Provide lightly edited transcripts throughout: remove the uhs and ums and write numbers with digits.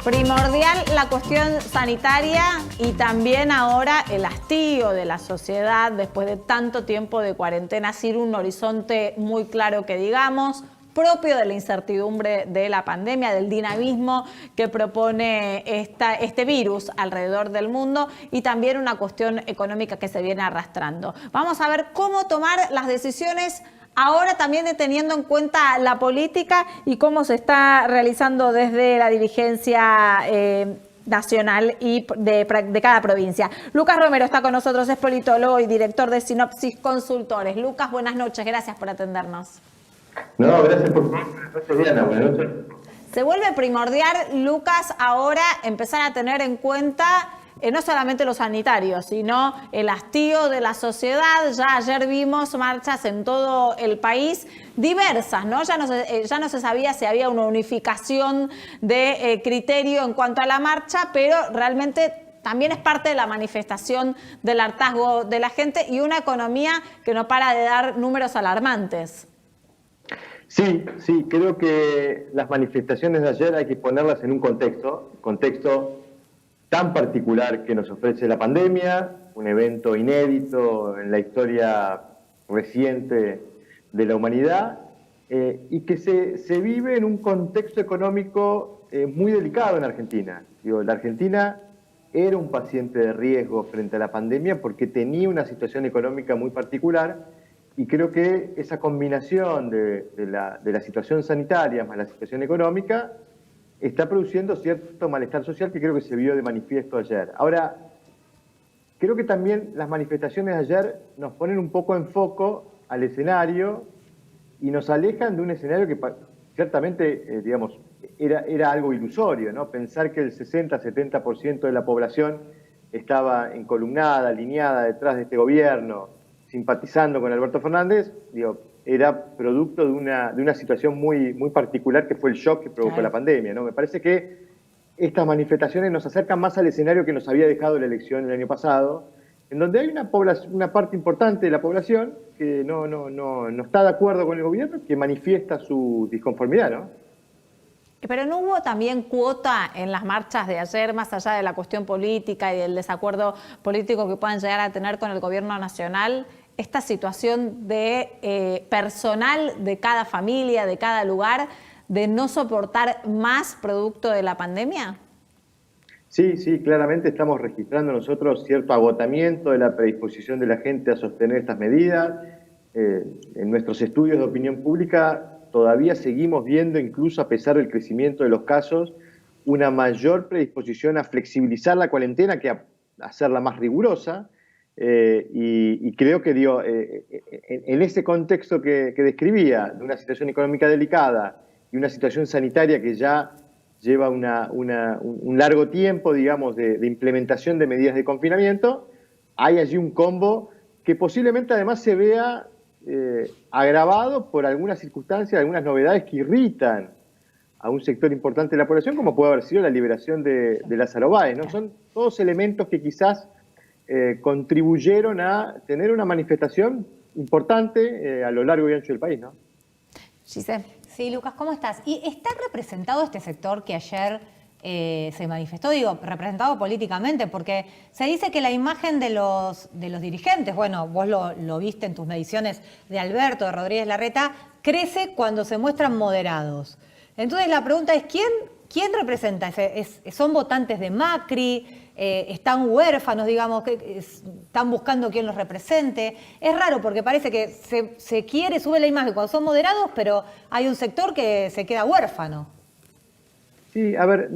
Primordial la cuestión sanitaria y también ahora el hastío de la sociedad después de tanto tiempo de cuarentena sin un horizonte muy claro que digamos, propio de la incertidumbre de la pandemia, del dinamismo que propone este virus alrededor del mundo y también una cuestión económica que se viene arrastrando. Vamos a ver cómo tomar las decisiones ahora también teniendo en cuenta la política y cómo se está realizando desde la dirigencia nacional y de cada provincia. Lucas Romero está con nosotros, es politólogo y director de Sinopsis Consultores. Lucas, buenas noches, gracias por atendernos. No, gracias por favor. Buenas noches, Diana. Buenas noches. Se vuelve primordial, Lucas, ahora empezar a tener en cuenta no solamente los sanitarios, sino el hastío de la sociedad. Ya ayer vimos marchas en todo el país diversas, ¿no? Ya no se sabía si había una unificación de criterio en cuanto a la marcha, pero realmente también es parte de la manifestación del hartazgo de la gente y una economía que no para de dar números alarmantes. Sí, creo que las manifestaciones de ayer hay que ponerlas en un contexto tan particular que nos ofrece la pandemia, un evento inédito en la historia reciente de la humanidad, y que se vive en un contexto económico muy delicado en Argentina. La Argentina era un paciente de riesgo frente a la pandemia porque tenía una situación económica muy particular, y creo que esa combinación de la situación sanitaria más la situación económica está produciendo cierto malestar social que creo que se vio de manifiesto ayer. Ahora, creo que también las manifestaciones de ayer nos ponen un poco en foco al escenario y nos alejan de un escenario que ciertamente, digamos, era algo ilusorio, ¿no? Pensar que el 60-70% de la población estaba encolumnada, alineada detrás de este gobierno, simpatizando con Alberto Fernández, era producto de una situación muy particular que fue el shock que provocó la pandemia, ¿no? Me parece que estas manifestaciones nos acercan más al escenario que nos había dejado la elección el año pasado, en donde hay una parte importante de la población que no está de acuerdo con el gobierno, que manifiesta su disconformidad, ¿no? Pero ¿no hubo también cuota en las marchas de ayer, más allá de la cuestión política y del desacuerdo político que puedan llegar a tener con el gobierno nacional, esta situación de personal de cada familia, de cada lugar, de no soportar más producto de la pandemia? Sí, claramente estamos registrando nosotros cierto agotamiento de la predisposición de la gente a sostener estas medidas. En nuestros estudios de opinión pública todavía seguimos viendo, incluso a pesar del crecimiento de los casos, una mayor predisposición a flexibilizar la cuarentena que a hacerla más rigurosa. Y creo que en ese contexto que describía, de una situación económica delicada y una situación sanitaria que ya lleva un largo tiempo, digamos, de implementación de medidas de confinamiento, hay allí un combo que posiblemente además se vea agravado por algunas circunstancias, algunas novedades que irritan a un sector importante de la población, como puede haber sido la liberación de Lázaro Báez, ¿no? Son todos elementos que quizás contribuyeron a tener una manifestación importante a lo largo y ancho del país, ¿no? Giselle. Sí, Lucas, ¿cómo estás? ¿Y está representado este sector que ayer se manifestó? Digo, representado políticamente, porque se dice que la imagen de los dirigentes, bueno, vos lo viste en tus mediciones de Alberto, de Rodríguez Larreta, crece cuando se muestran moderados. Entonces la pregunta es, ¿quién representa? ¿Son votantes de Macri? ¿Están huérfanos, digamos, que están buscando quién los represente? Es raro porque parece que sube la imagen cuando son moderados, pero hay un sector que se queda huérfano. Sí, a ver,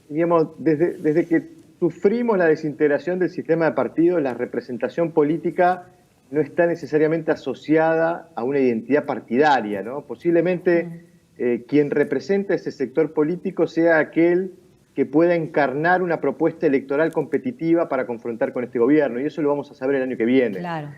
digamos, desde que sufrimos la desintegración del sistema de partidos, la representación política no está necesariamente asociada a una identidad partidaria, ¿no? Posiblemente quien representa ese sector político sea aquel que pueda encarnar una propuesta electoral competitiva para confrontar con este gobierno, y eso lo vamos a saber el año que viene. Claro.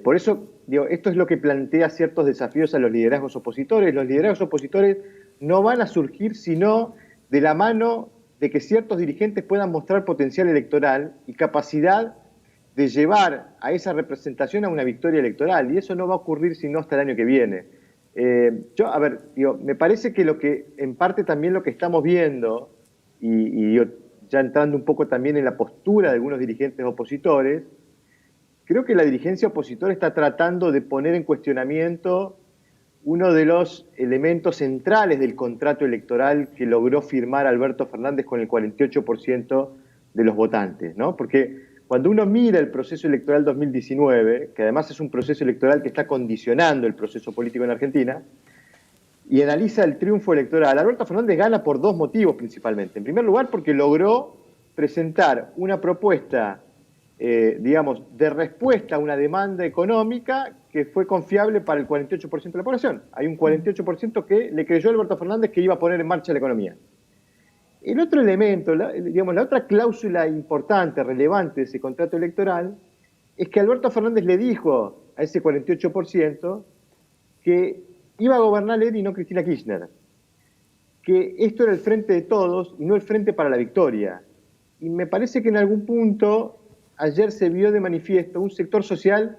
Por eso, esto es lo que plantea ciertos desafíos a los liderazgos opositores. Los liderazgos opositores no van a surgir sino de la mano de que ciertos dirigentes puedan mostrar potencial electoral y capacidad de llevar a esa representación a una victoria electoral, y eso no va a ocurrir sino hasta el año que viene. Me parece que en parte también lo que estamos viendo ya entrando un poco también en la postura de algunos dirigentes opositores, creo que la dirigencia opositora está tratando de poner en cuestionamiento uno de los elementos centrales del contrato electoral que logró firmar Alberto Fernández con el 48% de los votantes, ¿no? Porque cuando uno mira el proceso electoral 2019, que además es un proceso electoral que está condicionando el proceso político en Argentina, y analiza el triunfo electoral, Alberto Fernández gana por dos motivos principalmente. En primer lugar, porque logró presentar una propuesta, digamos, de respuesta a una demanda económica que fue confiable para el 48% de la población. Hay un 48% que le creyó a Alberto Fernández que iba a poner en marcha la economía. El otro elemento, digamos, la otra cláusula importante, relevante de ese contrato electoral, es que Alberto Fernández le dijo a ese 48% que iba a gobernar él y no Cristina Kirchner, que esto era el frente de todos y no el frente para la victoria. Y me parece que en algún punto ayer se vio de manifiesto un sector social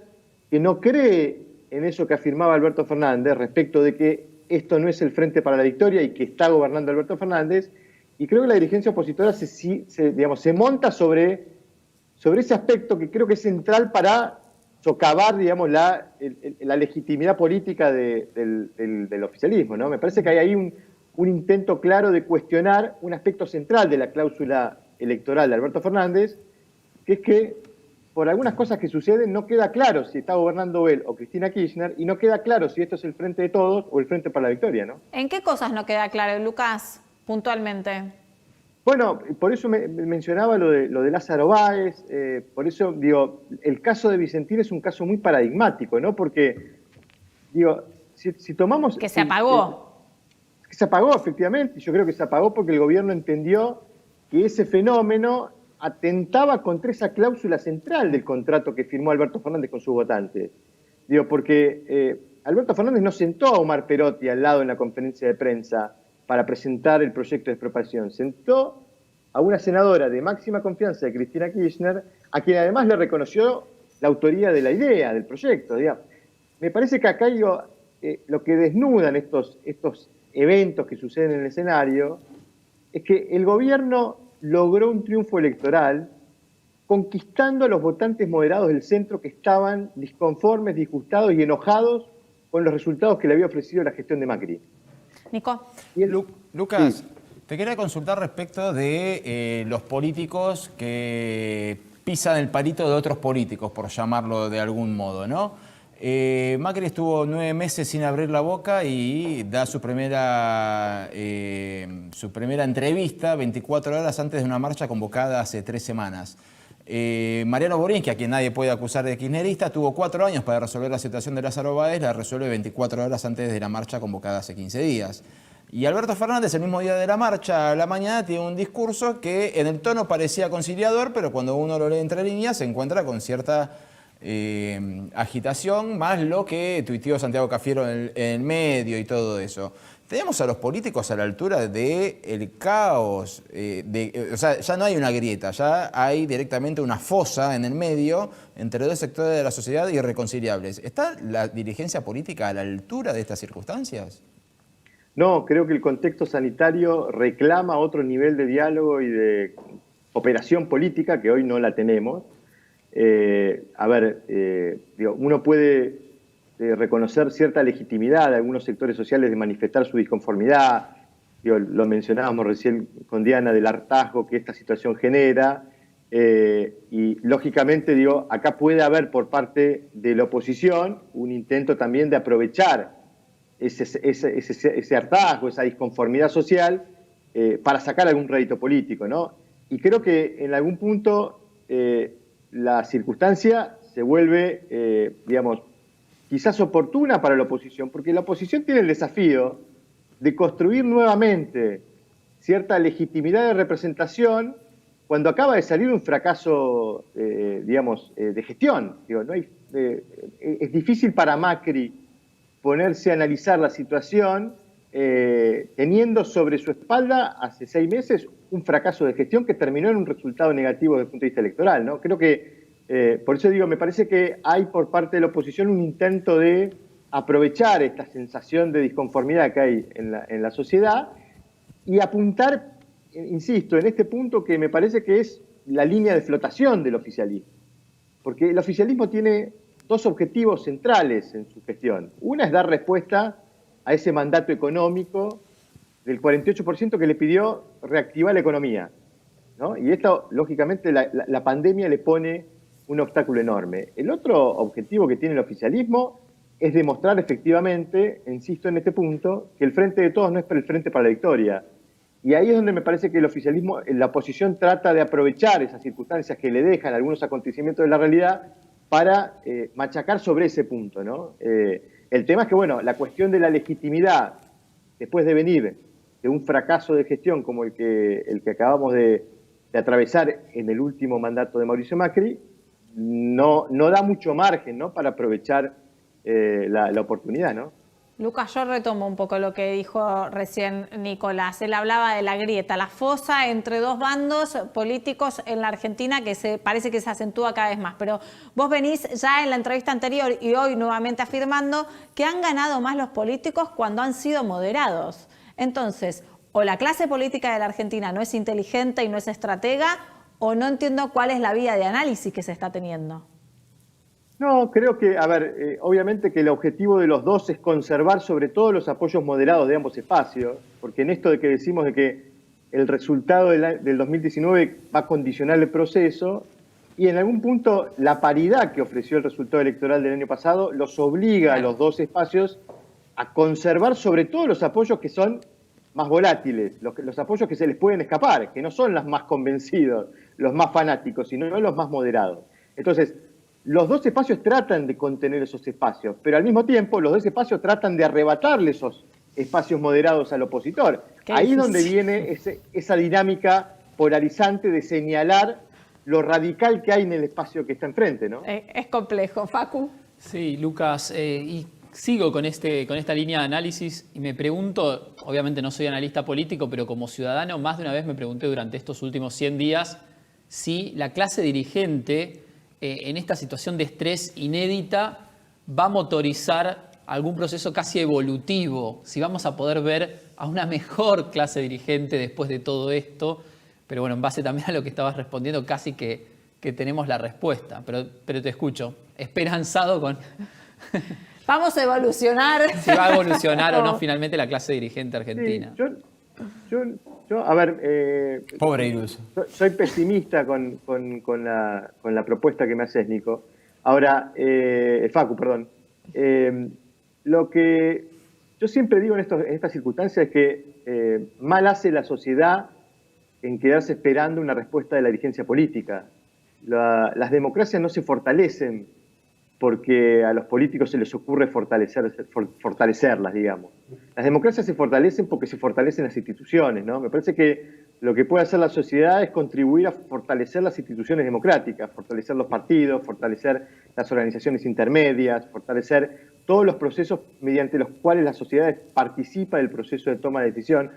que no cree en eso que afirmaba Alberto Fernández respecto de que esto no es el frente para la victoria y que está gobernando Alberto Fernández, y creo que la dirigencia opositora se monta sobre ese aspecto que creo que es central para socavar, digamos, la legitimidad política del oficialismo, ¿no? Me parece que hay ahí un intento claro de cuestionar un aspecto central de la cláusula electoral de Alberto Fernández, que es que por algunas cosas que suceden no queda claro si está gobernando él o Cristina Kirchner, y no queda claro si esto es el frente de todos o el frente para la victoria, ¿no? ¿En qué cosas no queda claro, Lucas, puntualmente? Bueno, por eso me mencionaba lo de Lázaro Báez, por eso digo, el caso de Vicentín es un caso muy paradigmático, ¿no? Porque, digo, si tomamos... Que se apagó. Que se apagó, efectivamente, yo creo que se apagó porque el gobierno entendió que ese fenómeno atentaba contra esa cláusula central del contrato que firmó Alberto Fernández con sus votantes. Digo, porque Alberto Fernández no sentó a Omar Perotti al lado en la conferencia de prensa para presentar el proyecto de expropiación. Sentó a una senadora de máxima confianza de Cristina Kirchner, a quien además le reconoció la autoría de la idea, del proyecto. Digamos. Me parece que acá lo que desnudan estos eventos que suceden en el escenario es que el gobierno logró un triunfo electoral conquistando a los votantes moderados del centro que estaban disconformes, disgustados y enojados con los resultados que le había ofrecido la gestión de Macri. Nico. Lucas, Sí. te quería consultar respecto de los políticos que pisan el palito de otros políticos, por llamarlo de algún modo, ¿no? Macri estuvo 9 meses sin abrir la boca y da su primera entrevista 24 horas antes de una marcha convocada hace 3 semanas. Mariano Borinsky, a quien nadie puede acusar de kirchnerista, tuvo 4 años para resolver la situación de Lázaro Báez, la resuelve 24 horas antes de la marcha convocada hace 15 días. Y Alberto Fernández, el mismo día de la marcha, a la mañana, tiene un discurso que en el tono parecía conciliador, pero cuando uno lo lee entre líneas se encuentra con cierta agitación, más lo que tuiteó Santiago Cafiero en el medio y todo eso. ¿Tenemos a los políticos a la altura del caos? O sea, ya no hay una grieta, ya hay directamente una fosa en el medio entre dos sectores de la sociedad irreconciliables. ¿Está la dirigencia política a la altura de estas circunstancias? No, creo que el contexto sanitario reclama otro nivel de diálogo y de operación política que hoy no la tenemos. Uno puede reconocer cierta legitimidad de algunos sectores sociales de manifestar su disconformidad. Lo mencionábamos recién con Diana del hartazgo que esta situación genera. Y lógicamente, acá puede haber por parte de la oposición un intento también de aprovechar ese hartazgo, esa disconformidad social para sacar algún rédito político, ¿no? Y creo que en algún punto la circunstancia se vuelve, quizás oportuna para la oposición, porque la oposición tiene el desafío de construir nuevamente cierta legitimidad de representación cuando acaba de salir un fracaso, de gestión. Es difícil para Macri ponerse a analizar la situación teniendo sobre su espalda hace 6 meses un fracaso de gestión que terminó en un resultado negativo desde el punto de vista electoral, ¿no? Creo que, por eso digo, me parece que hay por parte de la oposición un intento de aprovechar esta sensación de disconformidad que hay en la sociedad y apuntar insisto, en este punto que me parece que es la línea de flotación del oficialismo. Porque el oficialismo tiene dos objetivos centrales en su gestión. Una es dar respuesta a ese mandato económico del 48% que le pidió reactivar la economía, ¿no? Y esto, lógicamente, la pandemia le pone un obstáculo enorme. El otro objetivo que tiene el oficialismo es demostrar efectivamente, insisto en este punto, que el Frente de Todos no es el Frente para la Victoria. Y ahí es donde me parece que el oficialismo, la oposición trata de aprovechar esas circunstancias que le dejan algunos acontecimientos de la realidad para machacar sobre ese punto, ¿no? El tema es que, bueno, la cuestión de la legitimidad, después de venir de un fracaso de gestión como el que acabamos de atravesar en el último mandato de Mauricio Macri, no da mucho margen, ¿no?, para aprovechar la oportunidad, ¿no? Lucas, yo retomo un poco lo que dijo recién Nicolás. Él hablaba de la grieta, la fosa entre dos bandos políticos en la Argentina que parece que se acentúa cada vez más. Pero vos venís ya en la entrevista anterior y hoy nuevamente afirmando que han ganado más los políticos cuando han sido moderados. Entonces, o la clase política de la Argentina no es inteligente y no es estratega, o no entiendo cuál es la vía de análisis que se está teniendo. No, creo que, a ver, obviamente que el objetivo de los dos es conservar sobre todo los apoyos moderados de ambos espacios, porque en esto de que decimos de que el resultado del 2019 va a condicionar el proceso, y en algún punto la paridad que ofreció el resultado electoral del año pasado los obliga a los dos espacios a conservar sobre todo los apoyos que son más volátiles, los apoyos que se les pueden escapar, que no son los más convencidos, los más fanáticos, sino los más moderados. Entonces, los dos espacios tratan de contener esos espacios, pero al mismo tiempo los dos espacios tratan de arrebatarle esos espacios moderados al opositor. Ahí es donde viene esa dinámica polarizante de señalar lo radical que hay en el espacio que está enfrente, ¿no? Es complejo. Facu. Sí, Lucas, y sigo con esta línea de análisis y me pregunto, obviamente no soy analista político, pero como ciudadano más de una vez me pregunté durante estos últimos 100 días si la clase dirigente en esta situación de estrés inédita va a motorizar algún proceso casi evolutivo, si vamos a poder ver a una mejor clase dirigente después de todo esto. Pero bueno, en base también a lo que estabas respondiendo, casi que tenemos la respuesta. Pero te escucho, esperanzado con... Vamos a evolucionar. Si va a evolucionar o no finalmente la clase dirigente argentina. Sí, yo, a ver... Pobre Irus. Soy pesimista con la propuesta que me haces, Nico. Ahora, Facu, perdón. Lo que yo siempre digo en estas circunstancias es que mal hace la sociedad en quedarse esperando una respuesta de la dirigencia política. Las democracias no se fortalecen porque a los políticos se les ocurre fortalecerlas, digamos. Las democracias se fortalecen porque se fortalecen las instituciones, ¿no? Me parece que lo que puede hacer la sociedad es contribuir a fortalecer las instituciones democráticas, fortalecer los partidos, fortalecer las organizaciones intermedias, fortalecer todos los procesos mediante los cuales la sociedad participa del proceso de toma de decisión.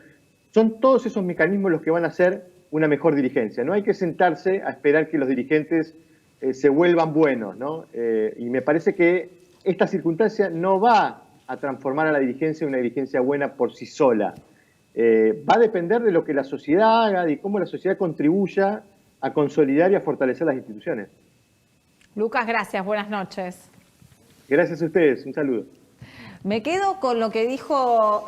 Son todos esos mecanismos los que van a hacer una mejor dirigencia. No hay que sentarse a esperar que los dirigentes se vuelvan buenos, ¿no? Y me parece que esta circunstancia no va a transformar a la dirigencia en una dirigencia buena por sí sola. Va a depender de lo que la sociedad haga, de cómo la sociedad contribuya a consolidar y a fortalecer las instituciones. Lucas, gracias. Buenas noches. Gracias a ustedes. Un saludo. Me quedo con lo que dijo